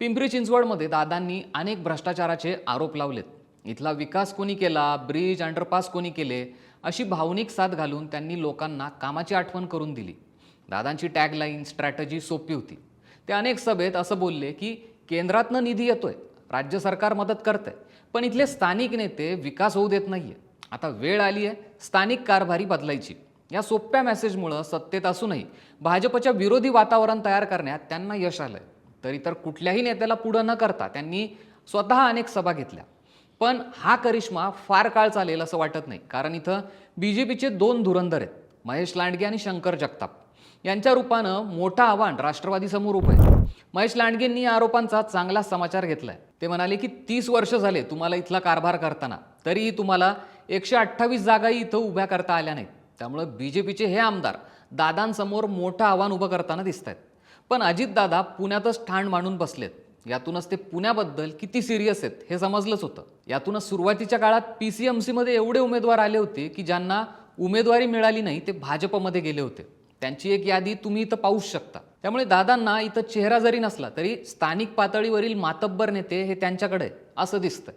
पिंपरी चिंचवडमध्ये दादांनी अनेक भ्रष्टाचाराचे आरोप लावलेत. इथला विकास कोणी केला, ब्रिज अंडरपास कोणी केले, अशी भावनिक साथ घालून त्यांनी लोकांना कामाची आठवण करून दिली. दादांची टॅगलाईन स्ट्रॅटजी सोपी होती. ते अनेक सभेत असं बोलले की केंद्रातनं निधी येतोय, राज्य सरकार मदत करतंय, पण इथले स्थानिक नेते विकास होऊ देत नाहीये. आता वेळ आली आहे स्थानिक कारभारी बदलायची. या सोप्या मेसेजमुळं सत्तेत असूनही भाजपच्या विरोधी वातावरण तयार करण्यात त्यांना यश आलंय. तरी तर कुठल्याही नेत्याला पुढं न करता त्यांनी स्वतः अनेक सभा घेतल्या. पण हा करिश्मा फार काळ चालेल असं वाटत नाही, कारण इथं बीजेपीचे दोन धुरंधर आहेत, महेश लांडगे आणि शंकर जगताप. यांच्या रूपानं मोठं आव्हान राष्ट्रवादीसमोर उभं आहे. महेश लांडगेंनी या आरोपांचा चांगला समाचार घेतलाय. ते म्हणाले की 30 वर्ष झाले तुम्हाला इथला कारभार करताना, तरीही तुम्हाला 128 जागाही इथं उभ्या करता आल्या नाहीत. त्यामुळे बीजेपीचे हे आमदार दादांसमोर मोठं आव्हान उभं करताना दिसत आहेत. पण अजितदादा पुण्यातच ठाण मांडून बसलेत. यातूनच ते पुण्याबद्दल किती सिरियस आहेत हे समजलंच होतं. यातूनच सुरुवातीच्या काळात PCMC मध्ये एवढे उमेदवार आले होते की ज्यांना उमेदवारी मिळाली नाही ते भाजपमध्ये गेले होते. त्यांची एक यादी तुम्ही इथं पाहूच शकता. त्यामुळे दादांना इथं चेहरा जरी नसला तरी स्थानिक पातळीवरील मातब्बर नेते हे त्यांच्याकडे असं दिसतंय.